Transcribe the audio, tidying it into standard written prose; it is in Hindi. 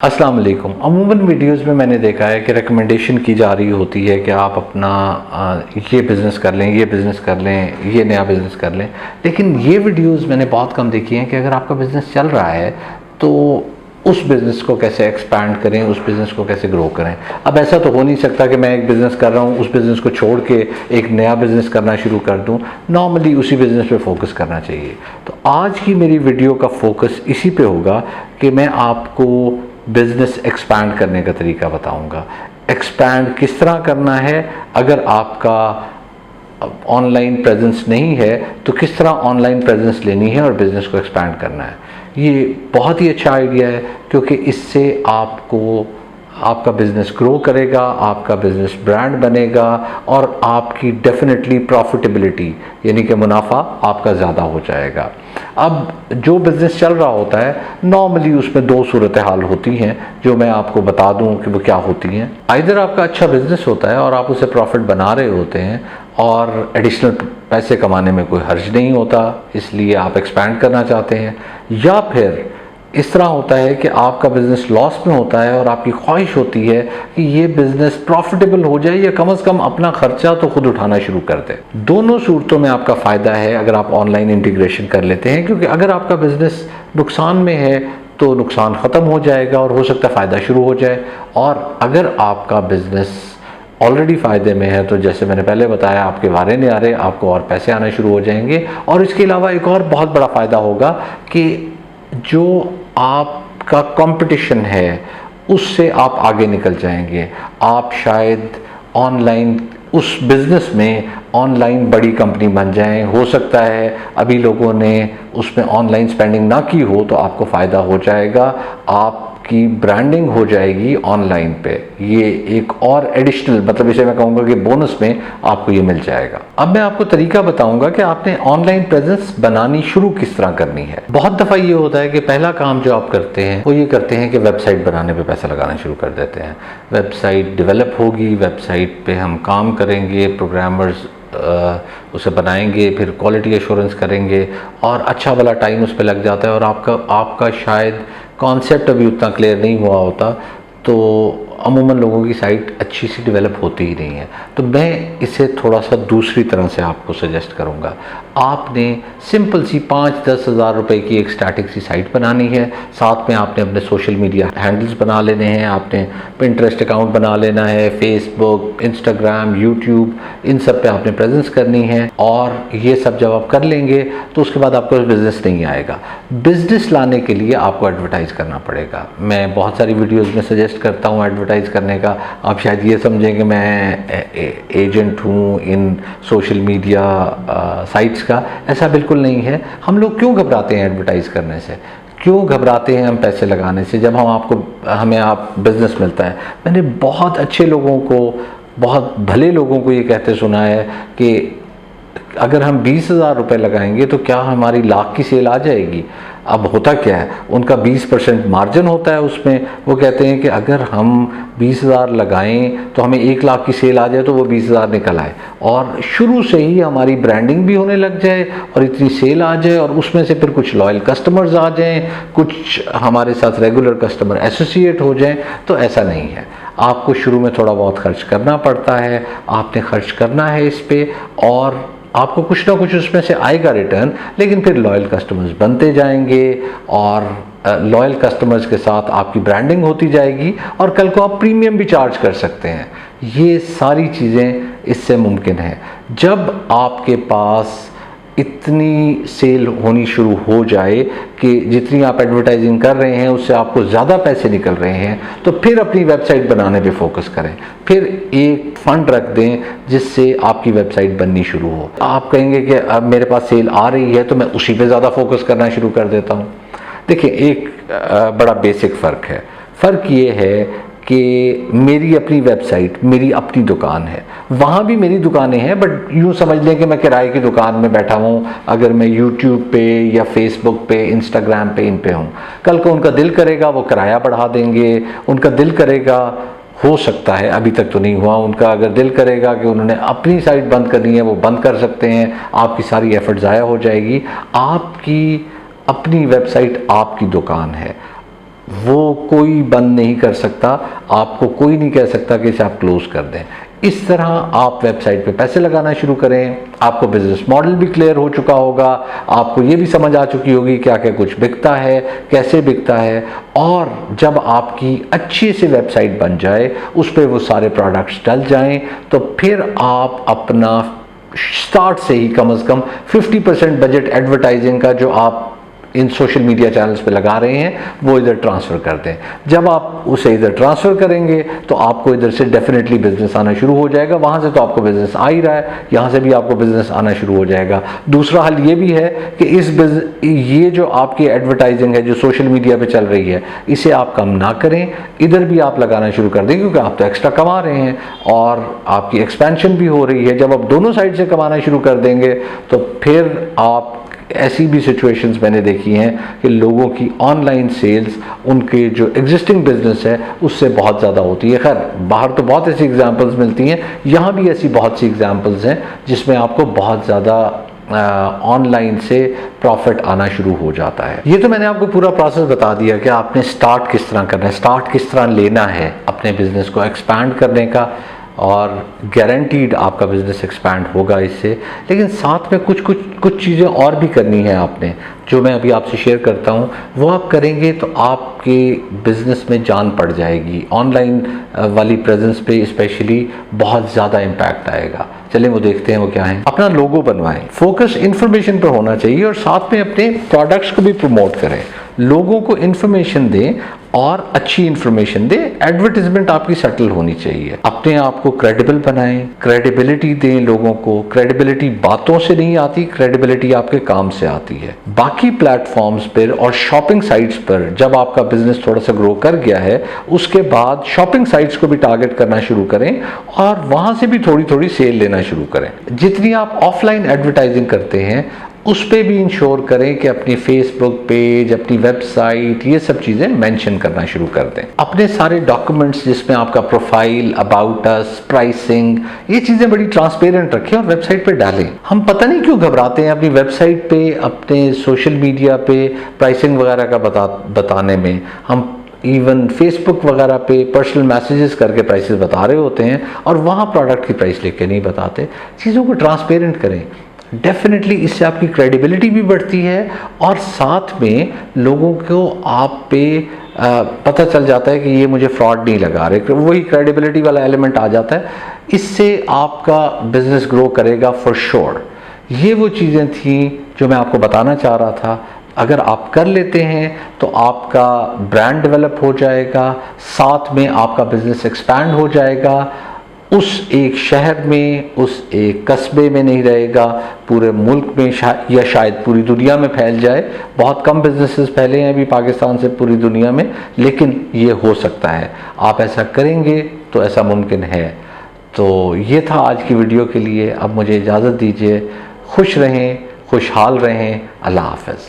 अस्सलाम वालेकुम। अमूमन वीडियोस में मैंने देखा है कि रिकमेंडेशन की जा रही होती है कि आप अपना ये बिज़नेस कर लें, ये बिज़नेस कर लें, ये नया बिज़नेस कर लें। लेकिन ये वीडियोस मैंने बहुत कम देखी हैं कि अगर आपका बिज़नेस चल रहा है तो उस बिज़नेस को कैसे एक्सपैंड करें, उस बिज़नेस को कैसे ग्रो करें। अब ऐसा तो हो नहीं सकता कि मैं एक बिज़नेस कर रहा हूँ, उस बिज़नेस को छोड़ के एक नया बिज़नेस करना शुरू कर दूँ। नॉर्मली उसी बिज़नेस पे फोकस करना चाहिए। तो आज की मेरी वीडियो का फोकस इसी पे होगा कि मैं आपको बिज़नेस एक्सपैंड करने का तरीका बताऊंगा। एक्सपैंड किस तरह करना है, अगर आपका ऑनलाइन प्रेजेंस नहीं है तो किस तरह ऑनलाइन प्रेजेंस लेनी है और बिज़नेस को एक्सपैंड करना है। ये बहुत ही अच्छा आइडिया है क्योंकि इससे आपका बिज़नेस ग्रो करेगा, आपका बिज़नेस ब्रांड बनेगा और आपकी डेफिनेटली प्रॉफिटेबिलिटी यानी कि मुनाफा आपका ज़्यादा हो जाएगा। अब जो बिज़नेस चल रहा होता है नॉर्मली उसमें दो सूरत हाल होती हैं जो मैं आपको बता दूं कि वो क्या होती हैं। आइदर आपका अच्छा बिज़नेस होता है और आप उसे प्रॉफिट बना रहे होते हैं और एडिशनल पैसे कमाने में कोई हर्ज नहीं होता, इसलिए आप एक्सपैंड करना चाहते हैं, या फिर इस तरह होता है कि आपका बिज़नेस लॉस में होता है और आपकी ख्वाहिश होती है कि ये बिज़नेस प्रॉफिटेबल हो जाए या कम से कम अपना खर्चा तो खुद उठाना शुरू कर दे। दोनों सूरतों में आपका फ़ायदा है अगर आप ऑनलाइन इंटीग्रेशन कर लेते हैं, क्योंकि अगर आपका बिज़नेस नुकसान में है तो नुकसान ख़त्म हो जाएगा और हो सकता है फ़ायदा शुरू हो जाए, और अगर आपका बिज़नेस ऑलरेडी फ़ायदे में है तो जैसे मैंने पहले बताया आपके वारे नहीं आ रहे, आपको और पैसे आने शुरू हो जाएंगे। और इसके अलावा एक और बहुत बड़ा फ़ायदा होगा कि जो आपका कंपटीशन है उससे आप आगे निकल जाएंगे। आप शायद ऑनलाइन उस बिज़नेस में ऑनलाइन बड़ी कंपनी बन जाएं। हो सकता है अभी लोगों ने उसमें ऑनलाइन स्पेंडिंग ना की हो तो आपको फ़ायदा हो जाएगा, आपकी ब्रांडिंग हो जाएगी ऑनलाइन पे। ये एक और एडिशनल, मतलब इसे मैं कहूँगा कि बोनस में आपको ये मिल जाएगा। अब मैं आपको तरीका बताऊंगा कि आपने ऑनलाइन प्रेजेंस बनानी शुरू किस तरह करनी है। बहुत दफ़ा ये होता है कि पहला काम जो आप करते हैं वो ये करते हैं कि वेबसाइट बनाने पे पैसा लगाना शुरू कर देते हैं। वेबसाइट डेवलप होगी, वेबसाइट पे हम काम करेंगे, प्रोग्रामर्स उसे बनाएंगे, फिर क्वालिटी एश्योरेंस करेंगे और अच्छा वाला टाइम उस पर लग जाता है और आपका शायद कॉन्सेप्ट अभी उतना क्लियर नहीं हुआ होता, तो अमूमन लोगों की साइट अच्छी सी डेवलप होती ही नहीं है। तो मैं इसे थोड़ा सा दूसरी तरह से आपको सजेस्ट करूँगा। आपने सिंपल सी 5-10 हज़ार रुपये की एक स्टैटिक सी साइट बनानी है, साथ में आपने अपने सोशल मीडिया हैंडल्स बना लेने हैं, आपने पिंटरेस्ट अकाउंट बना लेना है, फेसबुक, इंस्टाग्राम, यूट्यूब, इन सब पे आपने प्रेजेंस करनी है। और ये सब जब आप कर लेंगे तो उसके बाद आपको बिज़नेस नहीं आएगा। बिज़नेस लाने के लिए आपको एडवर्टाइज़ करना पड़ेगा। मैं बहुत सारी वीडियोज़ में सजेस्ट करता हूँ एडवर्टाइज़ करने का। आप शायद ये समझें कि मैं एजेंट हूँ इन सोशल मीडिया साइट्स का, ऐसा बिल्कुल नहीं है। हम लोग क्यों घबराते हैं एडवर्टाइज़ करने से, क्यों घबराते हैं हम पैसे लगाने से जब हमें आप बिज़नेस मिलता है। मैंने बहुत अच्छे लोगों को, बहुत भले लोगों को ये कहते सुना है कि अगर हम 20,000 रुपये लगाएंगे तो क्या हमारी लाख की सेल आ जाएगी। अब होता क्या है, उनका 20% मार्जिन होता है उसमें। वो कहते हैं कि अगर हम 20,000 लगाएं तो हमें 1 लाख की सेल आ जाए तो वो 20,000 निकल आए और शुरू से ही हमारी ब्रांडिंग भी होने लग जाए और इतनी सेल आ जाए और उसमें से फिर कुछ लॉयल कस्टमर्स आ जाएं, कुछ हमारे साथ रेगुलर कस्टमर एसोसिएट हो जाएं। तो ऐसा नहीं है, आपको शुरू में थोड़ा बहुत खर्च करना पड़ता है, आपने खर्च करना है इस पर और आपको कुछ ना कुछ उसमें से आएगा रिटर्न, लेकिन फिर लॉयल कस्टमर्स बनते जाएंगे और लॉयल कस्टमर्स के साथ आपकी ब्रांडिंग होती जाएगी और कल को आप प्रीमियम भी चार्ज कर सकते हैं। ये सारी चीज़ें इससे मुमकिन है। जब आपके पास इतनी सेल होनी शुरू हो जाए कि जितनी आप एडवर्टाइजिंग कर रहे हैं उससे आपको ज़्यादा पैसे निकल रहे हैं, तो फिर अपनी वेबसाइट बनाने पे फोकस करें। फिर एक फंड रख दें जिससे आपकी वेबसाइट बननी शुरू हो। आप कहेंगे कि अब मेरे पास सेल आ रही है तो मैं उसी पे ज़्यादा फोकस करना शुरू कर देता हूँ। देखिए, एक बड़ा बेसिक फ़र्क है। फ़र्क ये है कि मेरी अपनी वेबसाइट, मेरी अपनी दुकान है, वहाँ भी मेरी दुकानें हैं, बट यूँ समझ लें कि मैं किराए की दुकान में बैठा हूँ। अगर मैं यूट्यूब पे या फेसबुक पे, इंस्टाग्राम पे, इन पे हूँ, कल को उनका दिल करेगा वो किराया बढ़ा देंगे। उनका दिल करेगा, हो सकता है, अभी तक तो नहीं हुआ, उनका अगर दिल करेगा कि उन्होंने अपनी साइट बंद करनी है वो बंद कर सकते हैं। आपकी सारी एफर्ट ज़ाया हो जाएगी। आपकी अपनी वेबसाइट आपकी दुकान है। वो कोई बंद नहीं कर सकता, आपको कोई नहीं कह सकता कि इसे आप क्लोज कर दें। इस तरह आप वेबसाइट पे पैसे लगाना शुरू करें, आपको बिजनेस मॉडल भी क्लियर हो चुका होगा, आपको ये भी समझ आ चुकी होगी क्या क्या कुछ बिकता है, कैसे बिकता है, और जब आपकी अच्छी सी वेबसाइट बन जाए, उस पर वो सारे प्रोडक्ट्स डल जाएं, तो फिर आप अपना स्टार्ट से ही कम से कम 50% बजट एडवर्टाइजिंग का जो आप इन सोशल मीडिया चैनल्स पे लगा रहे हैं वो इधर ट्रांसफ़र कर दें। जब आप उसे इधर ट्रांसफ़र करेंगे तो आपको इधर से डेफिनेटली बिजनेस आना शुरू हो जाएगा। वहाँ से तो आपको बिजनेस आ ही रहा है, यहाँ से भी आपको बिजनेस आना शुरू हो जाएगा। दूसरा हल ये भी है कि ये जो आपकी एडवर्टाइजिंग है जो सोशल मीडिया पे चल रही है, इसे आप कम ना करें, इधर भी आप लगाना शुरू कर दें, क्योंकि आप तो एक्स्ट्रा कमा रहे हैं और आपकी एक्सपेंशन भी हो रही है। जब आप दोनों साइड से कमाना शुरू कर देंगे तो फिर आप, ऐसी भी सिचुएशंस मैंने देखी हैं कि लोगों की ऑनलाइन सेल्स उनके जो एग्जिस्टिंग बिजनेस है उससे बहुत ज़्यादा होती है। खैर बाहर तो बहुत ऐसी एग्जांपल्स मिलती हैं, यहाँ भी ऐसी बहुत सी एग्जांपल्स हैं जिसमें आपको बहुत ज़्यादा ऑनलाइन से प्रॉफिट आना शुरू हो जाता है। ये तो मैंने आपको पूरा प्रोसेस बता दिया कि आपने स्टार्ट किस तरह करना है, स्टार्ट किस तरह लेना है अपने बिजनेस को एक्सपैंड करने का, और गारंटीड आपका बिजनेस एक्सपैंड होगा इससे। लेकिन साथ में कुछ चीज़ें और भी करनी है आपने, जो मैं अभी आपसे शेयर करता हूँ। वो आप करेंगे तो आपके बिजनेस में जान पड़ जाएगी, ऑनलाइन वाली प्रेजेंस पे स्पेशली बहुत ज़्यादा इम्पैक्ट आएगा। चलिए वो देखते हैं वो क्या है। अपना लोगो बनवाएं, फोकस इन्फॉर्मेशन पर होना चाहिए और साथ में अपने प्रोडक्ट्स को भी प्रमोट करें। लोगों को इन्फॉर्मेशन दें और अच्छी इन्फॉर्मेशन दें। एडवर्टाइजमेंट आपकी सटल होनी चाहिए। अपने आप को क्रेडिबल बनाएं, क्रेडिबिलिटी दें लोगों को। क्रेडिबिलिटी बातों से नहीं आती, क्रेडिबिलिटी आपके काम से आती है। बाकी प्लेटफॉर्म्स पर और शॉपिंग साइट्स पर जब आपका बिजनेस थोड़ा सा ग्रो कर गया है, उसके बाद शॉपिंग साइट्स को भी टारगेट करना शुरू करें और वहां से भी थोड़ी थोड़ी सेल लेना शुरू करें। जितनी आप ऑफलाइन एडवर्टाइजिंग करते हैं उस पे भी इंश्योर करें कि अपनी फेसबुक पेज, अपनी वेबसाइट, ये सब चीज़ें मेंशन करना शुरू कर दें। अपने सारे डॉक्यूमेंट्स जिसमें आपका प्रोफाइल, अबाउट अस, प्राइसिंग, ये चीज़ें बड़ी ट्रांसपेरेंट रखें और वेबसाइट पे डालें। हम पता नहीं क्यों घबराते हैं अपनी वेबसाइट पे, अपने सोशल मीडिया पे प्राइसिंग वगैरह का बताने में। हम इवन फेसबुक वगैरह पे पर्सनल मैसेजेस करके प्राइसेस बता रहे होते हैं और वहाँ प्रोडक्ट की प्राइस लेके नहीं बताते। चीज़ों को ट्रांसपेरेंट करें, डेफिनेटली इससे आपकी क्रेडिबिलिटी भी बढ़ती है और साथ में लोगों को आप पे पता चल जाता है कि ये मुझे फ्रॉड नहीं लगा रहे, वही क्रेडिबिलिटी वाला एलिमेंट आ जाता है। इससे आपका बिजनेस ग्रो करेगा फॉर श्योर। ये वो चीज़ें थी जो मैं आपको बताना चाह रहा था। अगर आप कर लेते हैं तो आपका ब्रांड डेवलप हो जाएगा, साथ में आपका बिजनेस एक्सपैंड हो जाएगा। उस एक शहर में, उस एक कस्बे में नहीं रहेगा, पूरे मुल्क में या शायद पूरी दुनिया में फैल जाए। बहुत कम बिजनेसेस फैले हैं अभी पाकिस्तान से पूरी दुनिया में, लेकिन ये हो सकता है। आप ऐसा करेंगे तो ऐसा मुमकिन है। तो ये था आज की वीडियो के लिए। अब मुझे इजाज़त दीजिए। खुश रहें, खुशहाल रहें। अल्लाह हाफ़िज़।